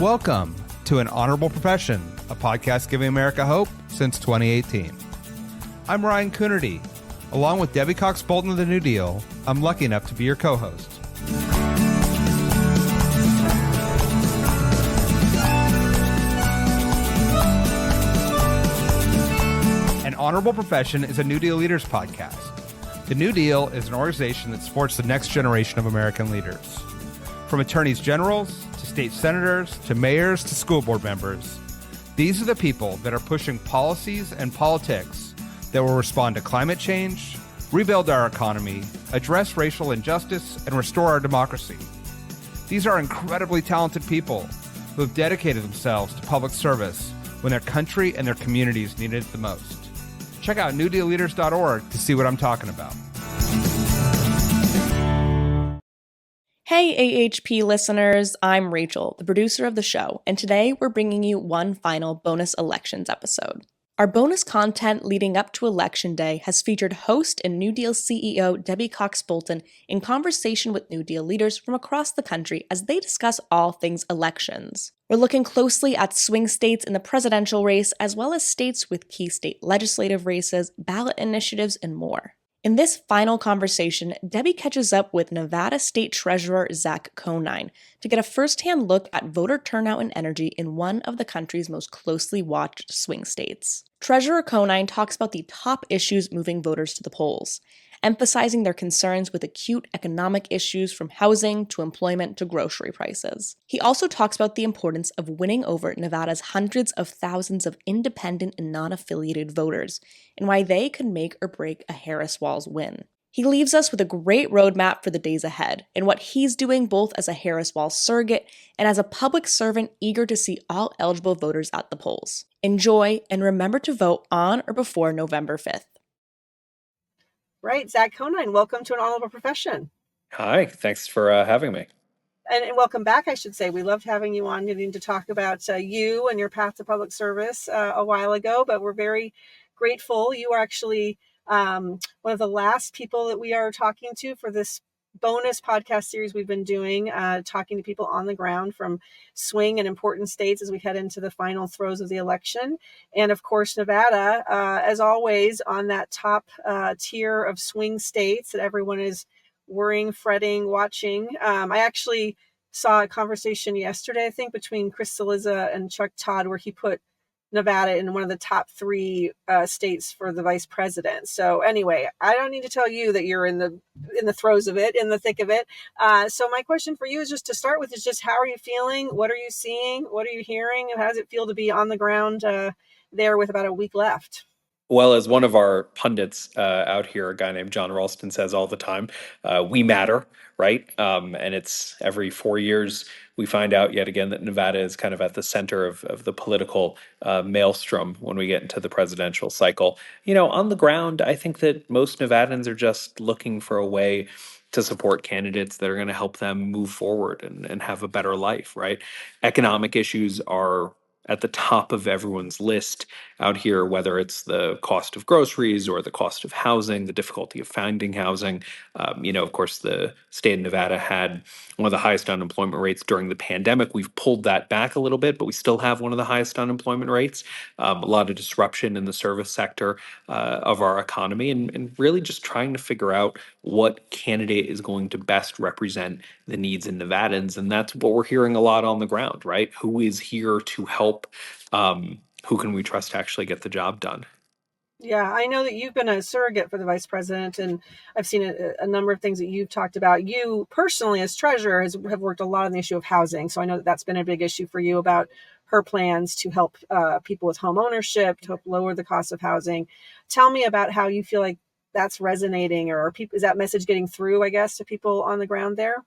Welcome to An Honorable Profession, a podcast giving America hope since 2018. I'm Ryan Coonerty. Along with Debbie Cox Bolton of the New Deal, I'm lucky enough to be your co-host. An Honorable Profession is a New Deal Leaders podcast. The New Deal is an organization that supports the next generation of American leaders. From attorneys generals to state senators to mayors to school board members, these are the people that are pushing policies and politics that will respond to climate change, rebuild our economy, address racial injustice, and restore our democracy. These are incredibly talented people who have dedicated themselves to public service when their country and their communities needed it the most. Check out newdealleaders.org to see what I'm talking about. Hey AHP listeners, I'm Rachel, the producer of the show, and today we're bringing you one final bonus elections episode. Our bonus content leading up to Election Day has featured host and New Deal CEO Debbie Cox Bolton in conversation with New Deal leaders from across the country as they discuss all things elections. We're looking closely at swing states in the presidential race, as well as states with key state legislative races, ballot initiatives, and more. In this final conversation, Debbie catches up with Nevada State Treasurer Zach Conine to get a first-hand look at voter turnout and energy in one of the country's most closely watched swing states. Treasurer Conine talks about the top issues moving voters to the polls, emphasizing their concerns with acute economic issues from housing to employment to grocery prices. He also talks about the importance of winning over Nevada's hundreds of thousands of independent and non-affiliated voters and why they could make or break a Harris-Walz win. He leaves us with a great roadmap for the days ahead and what he's doing both as a Harris-Walz surrogate and as a public servant eager to see all eligible voters at the polls. Enjoy, and remember to vote on or before November 5th. Right. Zach Conine, welcome to An Honorable Profession. Hi, thanks for having me. And welcome back, I should say. We loved having you on, getting to talk about you and your path to public service a while ago, but we're very grateful. You are actually one of the last people that we are talking to for this bonus podcast series we've been doing, talking to people on the ground from swing and important states as we head into the final throes of the election. And of course, Nevada, as always, on that top tier of swing states that everyone is worrying, fretting, watching. I actually saw a conversation yesterday, I think, between Chris Cillizza and Chuck Todd, where he put Nevada in one of the top three states for the vice president. So anyway, I don't need to tell you that you're in the throes of it, in the thick of it. So my question for you is just to start with is just how are you feeling? What are you seeing? What are you hearing? And how does it feel to be on the ground there with about a week left? Well, as one of our pundits out here, a guy named John Ralston says all the time, we matter, right? And it's every 4 years we find out yet again that Nevada is kind of at the center of the political maelstrom when we get into the presidential cycle. You know, on the ground, I think that most Nevadans are just looking for a way to support candidates that are going to help them move forward and have a better life, right? Economic issues are at the top of everyone's list out here, whether it's the cost of groceries or the cost of housing, the difficulty of finding housing. Of course, the state of Nevada had one of the highest unemployment rates during the pandemic. We've pulled that back a little bit, but we still have one of the highest unemployment rates. A lot of disruption in the service sector of our economy, and really just trying to figure out what candidate is going to best represent the needs in Nevadans. And that's what we're hearing a lot on the ground, right? Who is here to help? Who can we trust to actually get the job done? Yeah, I know that you've been a surrogate for the vice president, and I've seen a number of things that you've talked about. You personally, as treasurer, have worked a lot on the issue of housing. So I know that that's been a big issue for you about her plans to help people with home ownership, to help lower the cost of housing. Tell me about how you feel like that's resonating, or is that message getting through, I guess, to people on the ground there?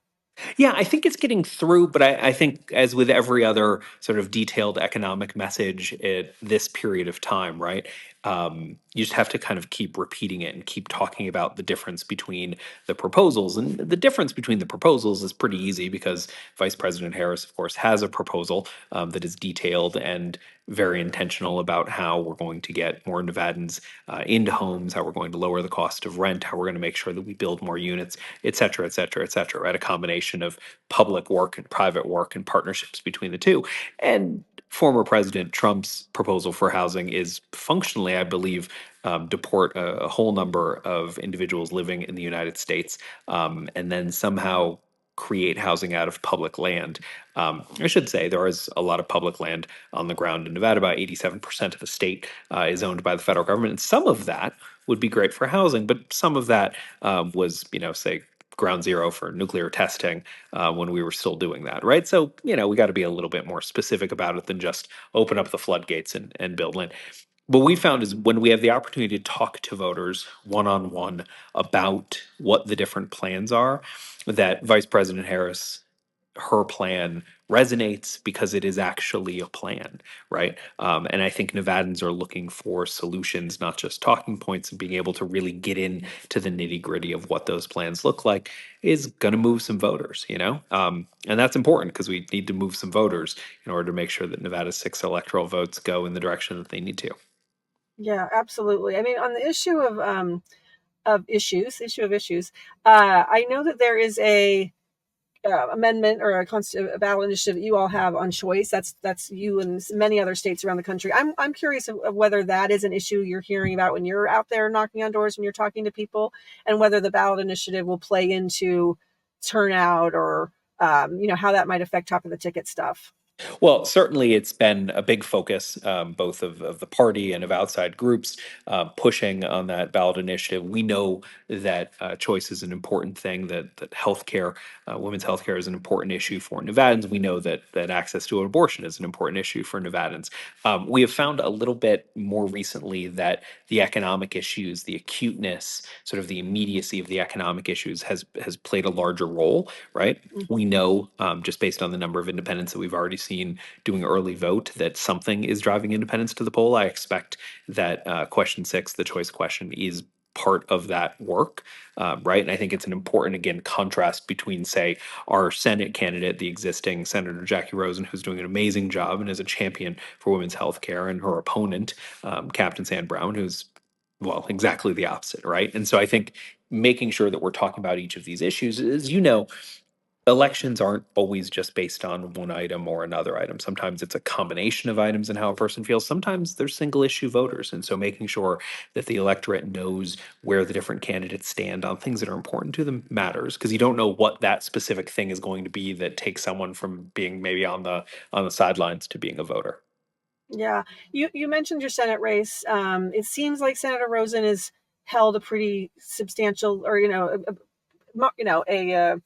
Yeah, I think it's getting through, but I think as with every other sort of detailed economic message at this period of time, right? You just have to kind of keep repeating it and keep talking about the difference between the proposals. And the difference between the proposals is pretty easy because Vice President Harris, of course, has a proposal that is detailed and very intentional about how we're going to get more Nevadans into homes, how we're going to lower the cost of rent, how we're going to make sure that we build more units, et cetera, et cetera, et cetera, right? A combination of public work and private work and partnerships between the two. And former President Trump's proposal for housing is functionally, I believe, deport a whole number of individuals living in the United States, and then somehow create housing out of public land. I should say there is a lot of public land on the ground in Nevada. About 87% of the state is owned by the federal government, and some of that would be great for housing, but some of that was, say, ground zero for nuclear testing when we were still doing that, right? So, we got to be a little bit more specific about it than just open up the floodgates and build land. What we found is when we have the opportunity to talk to voters one on one about what the different plans are, that Vice President Harris, her plan resonates because it is actually a plan, right? And I think Nevadans are looking for solutions, not just talking points, and being able to really get into the nitty gritty of what those plans look like is going to move some voters, and that's important because we need to move some voters in order to make sure that Nevada's 6 electoral votes go in the direction that they need to. Yeah, absolutely. I mean, on the issue of issues, I know that there is a amendment or a ballot initiative that you all have on choice. That's you and many other states around the country. I'm curious of whether that is an issue you're hearing about when you're out there knocking on doors and you're talking to people, and whether the ballot initiative will play into turnout or how that might affect top of the ticket stuff. Well, certainly it's been a big focus, both of the party and of outside groups pushing on that ballot initiative. We know that choice is an important thing, that healthcare, women's healthcare is an important issue for Nevadans. We know that access to abortion is an important issue for Nevadans. We have found a little bit more recently that the economic issues, the acuteness, sort of the immediacy of the economic issues has played a larger role, right? We know, just based on the number of independents that we've already seen doing early vote, that something is driving independents to the poll. I expect that question 6, the choice question, is part of that work, right? And I think it's an important, again, contrast between, say, our Senate candidate, the existing Senator Jackie Rosen, who's doing an amazing job and is a champion for women's health care, and her opponent, Captain Sand Brown, who's, well, exactly the opposite, right? And so I think making sure that we're talking about each of these issues, as you know, elections aren't always just based on one item or another item. Sometimes it's a combination of items and how a person feels. Sometimes they're single issue voters. And so making sure that the electorate knows where the different candidates stand on things that are important to them matters, because you don't know what that specific thing is going to be that takes someone from being maybe on the sidelines to being a voter. Yeah, you mentioned your Senate race. It seems like Senator Rosen has held a pretty substantial, or a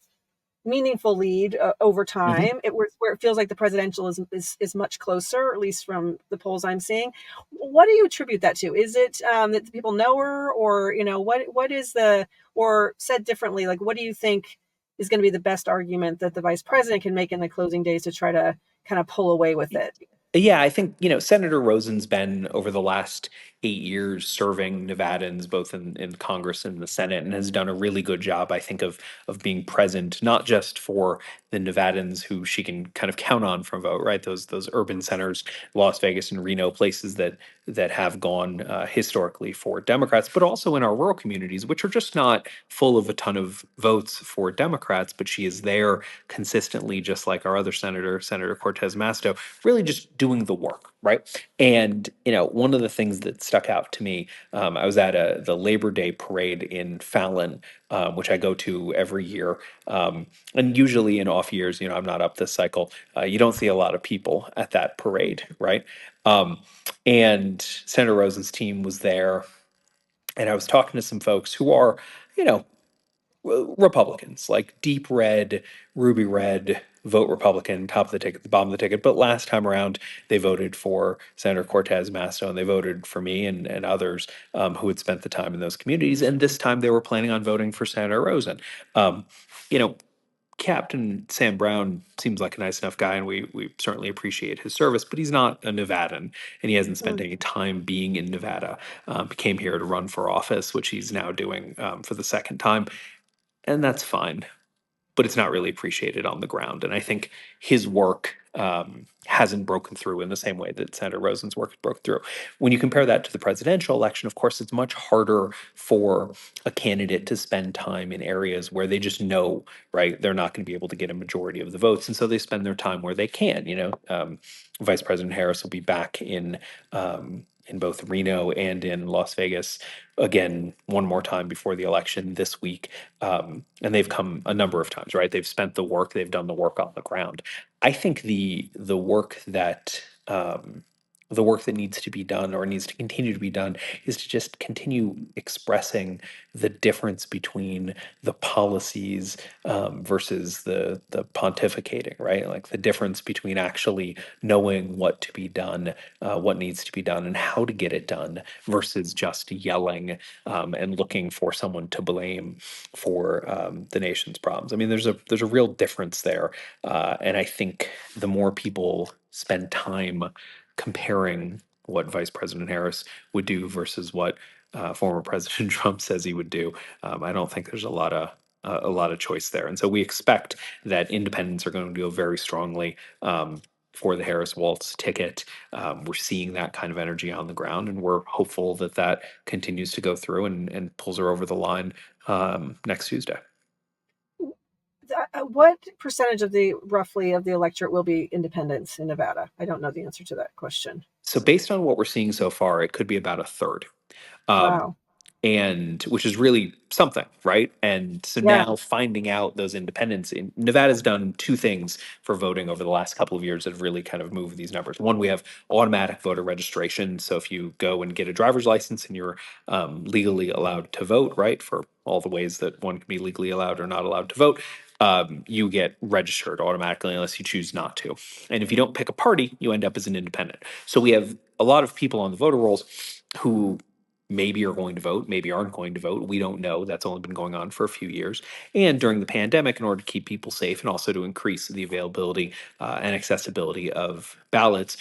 meaningful lead over Mhm. time. Where it feels like the presidential is much closer, at least from the polls I'm seeing. What do you attribute that to? Is it that people know her, or what is or said differently, like what do you think is going to be the best argument that the vice president can make in the closing days to try to kind of pull away with it? Yeah, I think, Senator Rosen's been over the last 8 years serving Nevadans both in Congress and the Senate, and has done a really good job, I think, of being present, not just for the Nevadans who she can kind of count on from vote, right? Those urban centers, Las Vegas and Reno, places that have gone historically for Democrats, but also in our rural communities, which are just not full of a ton of votes for Democrats. But she is there consistently, just like our other senator, Senator Cortez Masto, really just doing the work, right? And one of the things that stuck out to me, I was at the Labor Day parade in Fallon, which I go to every year, and usually in off years, I'm not up this cycle. You don't see a lot of people at that parade, right? Um, and Senator Rosen's team was there, and I was talking to some folks who are, you know, Republicans, like deep red, ruby red, vote Republican, top of the ticket, the bottom of the ticket. But last time around, they voted for Senator Cortez Masto, and they voted for me and others who had spent the time in those communities. And this time they were planning on voting for Senator Rosen. Um, you know, Captain Sam Brown seems like a nice enough guy, and we certainly appreciate his service. But he's not a Nevadan, and he hasn't spent Mm. any time being in Nevada. He came here to run for office, which he's now doing for the second time, and that's fine, but it's not really appreciated on the ground. And I think his work hasn't broken through in the same way that Senator Rosen's work broke through. When you compare that to the presidential election, of course, it's much harder for a candidate to spend time in areas where they just know, right, they're not going to be able to get a majority of the votes. And so they spend their time where they can. Vice President Harris will be back in both Reno and in Las Vegas again one more time before the election this week. And they've come a number of times, right? They've spent the work, they've done the work on the ground. I think the work that needs to be done or needs to continue to be done is to just continue expressing the difference between the policies versus the pontificating, right? Like the difference between actually knowing what to be done, what needs to be done, and how to get it done, versus just yelling and looking for someone to blame for the nation's problems. I mean, there's a real difference there, and I think the more people spend time comparing what Vice President Harris would do versus what former President Trump says he would do, I don't think there's a lot of choice there. And so we expect that independents are going to go very strongly for the Harris Waltz ticket. We're seeing that kind of energy on the ground, and we're hopeful that that continues to go through and pulls her over the line next Tuesday. What percentage of the roughly of the electorate will be independents in Nevada? I don't know the answer to that question. So based on what we're seeing so far, it could be about a third. Um, Wow. and which is really something, right? And so Yeah. now finding out those independents in Nevada's done two things for voting over the last couple of years that have really kind of moved these numbers. One, we have automatic voter registration. So if you go and get a driver's license and you're legally allowed to vote, right, for all the ways that one can be legally allowed or not allowed to vote, you get registered automatically unless you choose not to. And if you don't pick a party, you end up as an independent. So we have a lot of people on the voter rolls who maybe are going to vote, maybe aren't going to vote. We don't know. That's only been going on for a few years. And during the pandemic, in order to keep people safe and also to increase the availability and accessibility of ballots,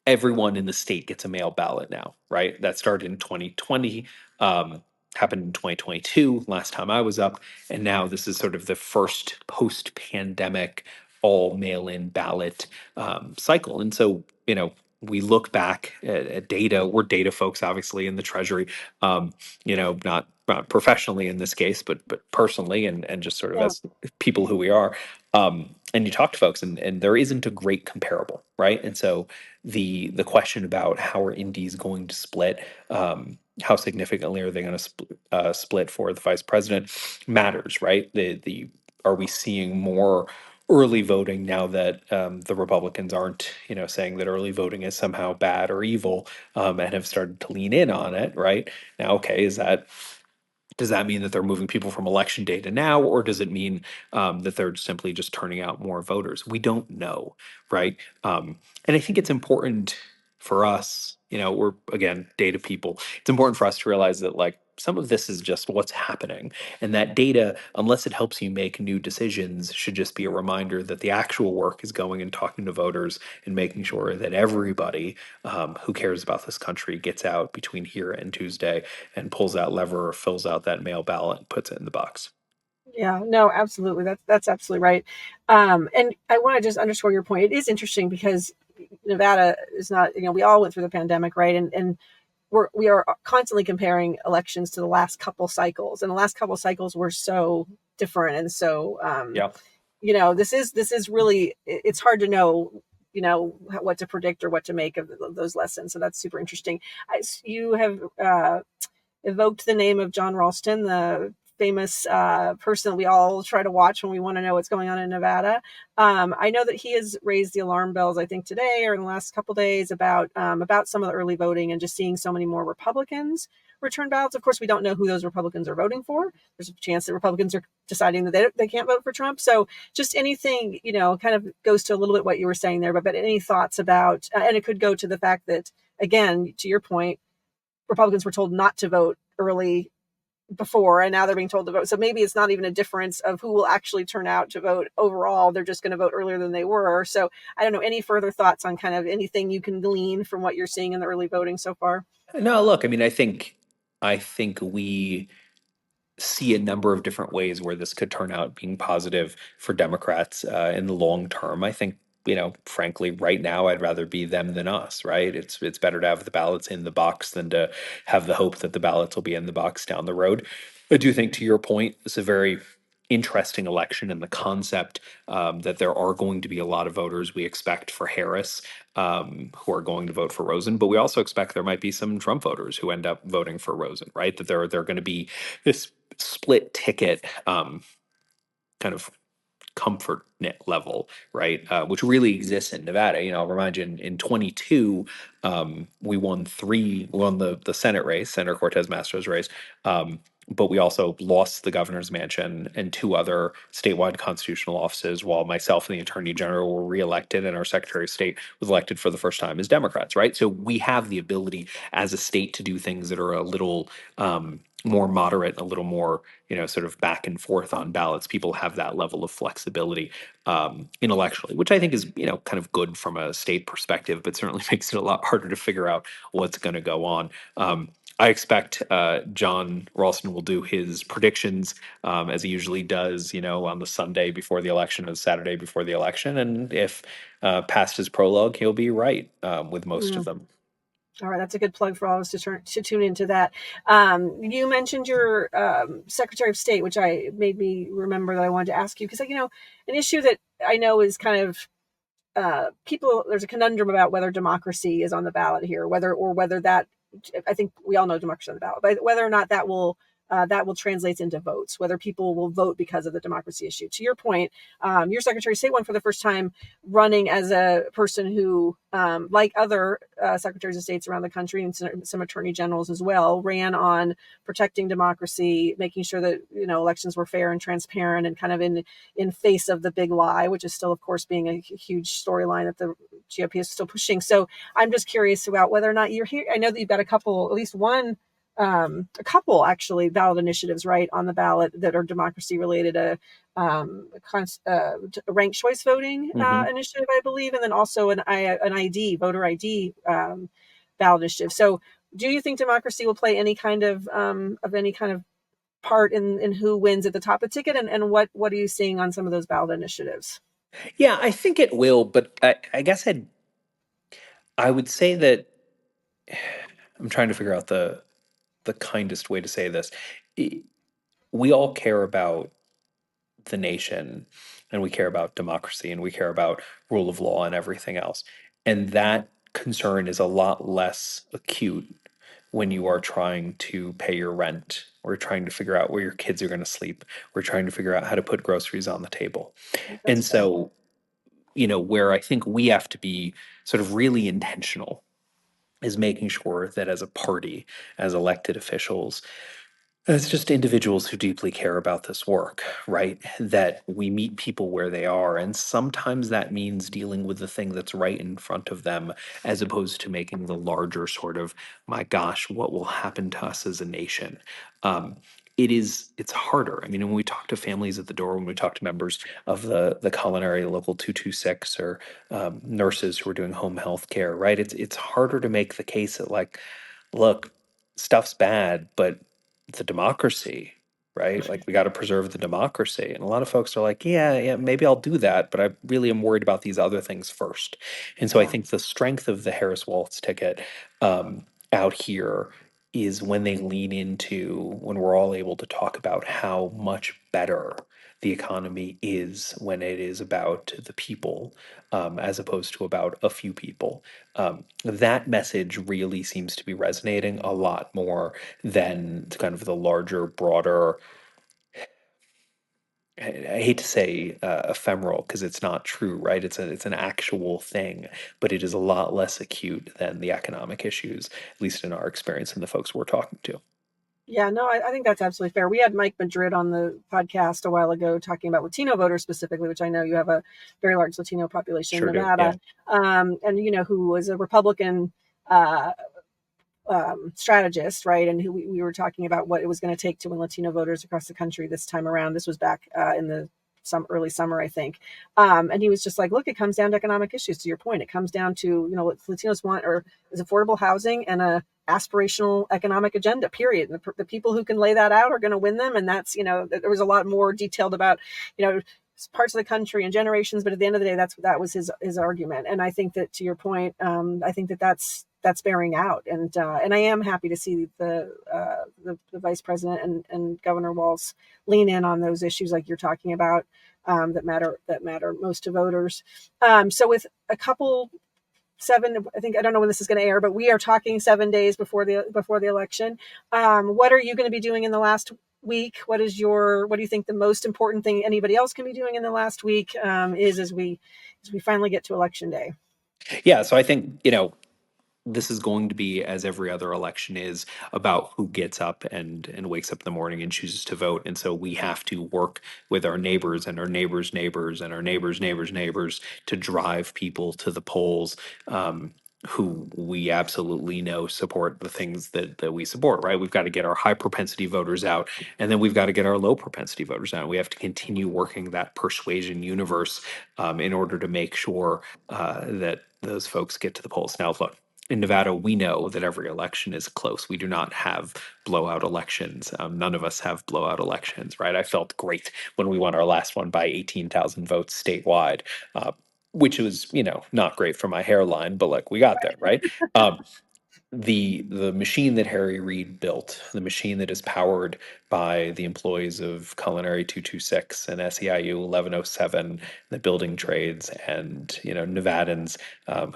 everyone in the state gets a mail ballot now, right? That started in 2020, happened in 2022, last time I was up. And now this is sort of the first post pandemic all mail in ballot cycle. And so, we look back at data. We're data folks, obviously, in the Treasury. Not professionally in this case, but personally, and just sort of Yeah. as people who we are. And you talk to folks, and there isn't a great comparable, right? And so the question about how are indies going to split, how significantly are they going to split for the vice president matters, right? The Are we seeing more early voting now that the Republicans aren't, saying that early voting is somehow bad or evil, and have started to lean in on it, right? Now, okay, does that mean that they're moving people from election day to now, or does it mean that they're simply just turning out more voters? We don't know, right? And I think it's important for us, we're again data people. It's important for us to realize that like some of this is just what's happening, and that data, unless it helps you make new decisions, should just be a reminder that the actual work is going and talking to voters and making sure that everybody who cares about this country gets out between here and Tuesday and pulls that lever or fills out that mail ballot and puts it in the box. Yeah, no, absolutely. That's absolutely right. And I want to just underscore your point. It is interesting because Nevada is not, we all went through the pandemic, right? And we are constantly comparing elections to the last couple cycles, and the last couple cycles were so different. And so, Yeah. this is really, it's hard to know, what to predict or what to make of those lessons. So that's super interesting. You have evoked the name of John Ralston, the famous person that we all try to watch when we want to know what's going on in Nevada. I know that he has raised the alarm bells, I think today or in the last couple of days, about some of the early voting and just seeing so many more Republicans return ballots. Of course, we don't know who those Republicans are voting for. There's a chance that Republicans are deciding that they can't vote for Trump. So just anything, kind of goes to a little bit what you were saying there, but any thoughts about, and it could go to the fact that, again, to your point, Republicans were told not to vote early before, and now they're being told to vote. So maybe it's not even a difference of who will actually turn out to vote overall. They're just going to vote earlier than they were. So I don't know, any further thoughts on kind of anything you can glean from what you're seeing in the early voting so far? No, look, I mean, I think we see a number of different ways where this could turn out being positive for Democrats in the long term. I think, frankly, right now I'd rather be them than us, right? It's better to have the ballots in the box than to have the hope that the ballots will be in the box down the road. I do think, to your point, it's a very interesting election, and the concept that there are going to be a lot of voters we expect for Harris who are going to vote for Rosen, but we also expect there might be some Trump voters who end up voting for Rosen, right? That they're going to be this split ticket kind of comfort level, right? Which really exists in Nevada. I'll remind you in 22, we won the Senate race, Senator Cortez Mastro's race. But we also lost the governor's mansion and two other statewide constitutional offices, while myself and the attorney general were reelected and our secretary of state was elected for the first time as Democrats, right? So we have the ability as a state to do things that are a little more moderate, a little more, sort of back and forth on ballots. People have that level of flexibility intellectually, which I think is, kind of good from a state perspective, but certainly makes it a lot harder to figure out what's going to go on. I expect John Ralston will do his predictions as he usually does, on the Sunday before the election or the Saturday before the election. And if past his prologue, he'll be right with most of them. All right, that's a good plug for all of us to tune into that. You mentioned your Secretary of State, which made me remember that I wanted to ask you, because an issue that I know is kind of there's a conundrum about whether democracy is on the ballot here, whether that, I think we all know democracy on the ballot, but whether or not that will translate into votes, whether people will vote because of the democracy issue. To your point, your Secretary of State won for the first time running as a person who, like other secretaries of states around the country and some attorney generals as well, ran on protecting democracy, making sure that elections were fair and transparent, and kind of in face of the big lie, which is still, of course, being a huge storyline that the GOP is still pushing. So I'm just curious about whether or not you're here. I know that you've got at least one, a couple actually ballot initiatives right on the ballot that are democracy related. A ranked choice voting initiative, I believe, and then also an voter ID ballot initiative. So, do you think democracy will play any kind of part in who wins at the top of the ticket, and what are you seeing on some of those ballot initiatives? Yeah, I think it will, but I guess I would say that I'm trying to figure out the kindest way to say this. We all care about the nation, and we care about democracy, and we care about rule of law and everything else. And that concern is a lot less acute when you are trying to pay your rent, or trying to figure out where your kids are going to sleep, or trying to figure out how to put groceries on the table. And That's fair. so, where I think we have to be sort of really intentional is making sure that as a party, as elected officials, as just individuals who deeply care about this work, right? That we meet people where they are. And sometimes that means dealing with the thing that's right in front of them, as opposed to making the larger sort of, my gosh, what will happen to us as a nation? It's harder. I mean, when we talk to families at the door, when we talk to members of the culinary local 226, or nurses who are doing home health care, right? It's harder to make the case that, like, look, stuff's bad, but the democracy, right? Like, we got to preserve the democracy. And a lot of folks are like, yeah, maybe I'll do that, but I really am worried about these other things first. And so I Yeah. think the strength of the Harris Waltz ticket out here is when they lean into, when we're all able to talk about how much better the economy is when it is about the people, as opposed to about a few people. That message really seems to be resonating a lot more than kind of the larger, broader, I hate to say ephemeral, because it's not true, right? It's an actual thing, but it is a lot less acute than the economic issues, at least in our experience and the folks we're talking to. Yeah, no, I think that's absolutely fair. We had Mike Madrid on the podcast a while ago talking about Latino voters specifically, which I know you have a very large Latino population in Sure do. Yeah. Nevada, and who was a Republican uh, strategist, right? And we were talking about what it was going to take to win Latino voters across the country this time around. This was back in the early summer, I think. And he was just like, look, it comes down to economic issues. To your point, it comes down to, what Latinos want is affordable housing and a aspirational economic agenda, period. And the people who can lay that out are going to win them. And that's, there was a lot more detailed about, parts of the country and generations. But at the end of the day, that was his argument. And I think that, to your point, I think that's bearing out. And I am happy to see the vice president and Governor Walz lean in on those issues like you're talking about, that matter most to voters. So with a couple I don't know when this is going to air, but we are talking 7 days before the election. What are you going to be doing in the last week? What do you think the most important thing anybody else can be doing in the last week is as we finally get to election day? Yeah, so I think, this is going to be, as every other election is, about who gets up and wakes up in the morning and chooses to vote. And so we have to work with our neighbors and our neighbors' neighbors and our neighbors' neighbors' neighbors to drive people to the polls, who we absolutely know support the things that we support, right? We've got to get our high propensity voters out, and then we've got to get our low propensity voters out. We have to continue working that persuasion universe in order to make sure that those folks get to the polls. Now, look, in Nevada, we know that every election is close. We do not have blowout elections. None of us have blowout elections, right? I felt great when we won our last one by 18,000 votes statewide, which was, not great for my hairline, but like we got there, right? The machine that Harry Reid built, the machine that is powered by the employees of Culinary 226 and SEIU 1107, the building trades, and Nevadans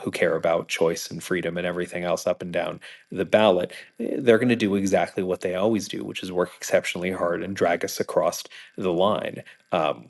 who care about choice and freedom and everything else up and down the ballot, they're going to do exactly what they always do, which is work exceptionally hard and drag us across the line.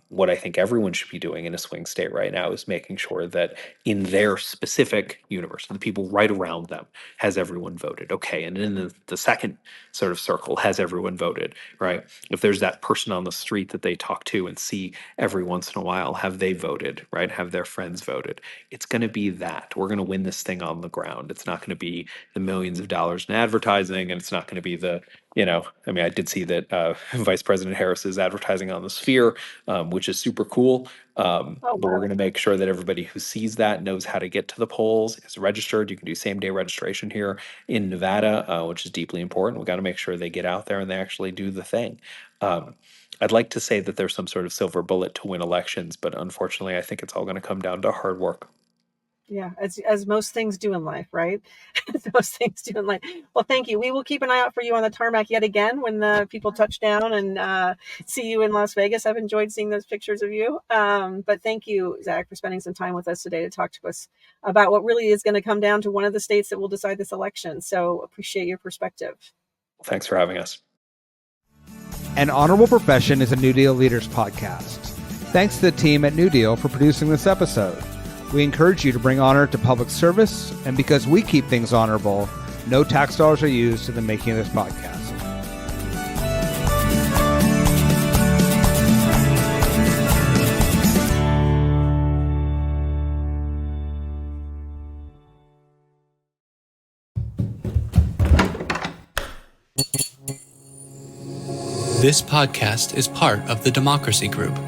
What I think everyone should be doing in a swing state right now is making sure that in their specific universe, the people right around them, has everyone voted? Okay, and in the second sort of circle, has everyone voted, right? If there's that person on the street that they talk to and see every once in a while, have they voted, right? Have their friends voted? It's going to be that. We're going to win this thing on the ground. It's not going to be the millions of dollars in advertising, and it's not going to be the I did see that Vice President Harris is advertising on the Sphere, which is super cool. Oh, But we're wow. going to make sure that everybody who sees that knows how to get to the polls, is registered. You can do same day registration here in Nevada, which is deeply important. We got to make sure they get out there and they actually do the thing. I'd like to say that there's some sort of silver bullet to win elections, but unfortunately, I think it's all going to come down to hard work. Yeah, as most things do in life, right? As most things do in life. Well, thank you. We will keep an eye out for you on the tarmac yet again when the people touch down and see you in Las Vegas. I've enjoyed seeing those pictures of you. But thank you, Zach, for spending some time with us today to talk to us about what really is going to come down to one of the states that will decide this election. So appreciate your perspective. Thanks for having us. An Honorable Profession is a New Deal Leaders podcast. Thanks to the team at New Deal for producing this episode. We encourage you to bring honor to public service, and because we keep things honorable, no tax dollars are used in the making of this podcast. This podcast is part of the Democracy Group,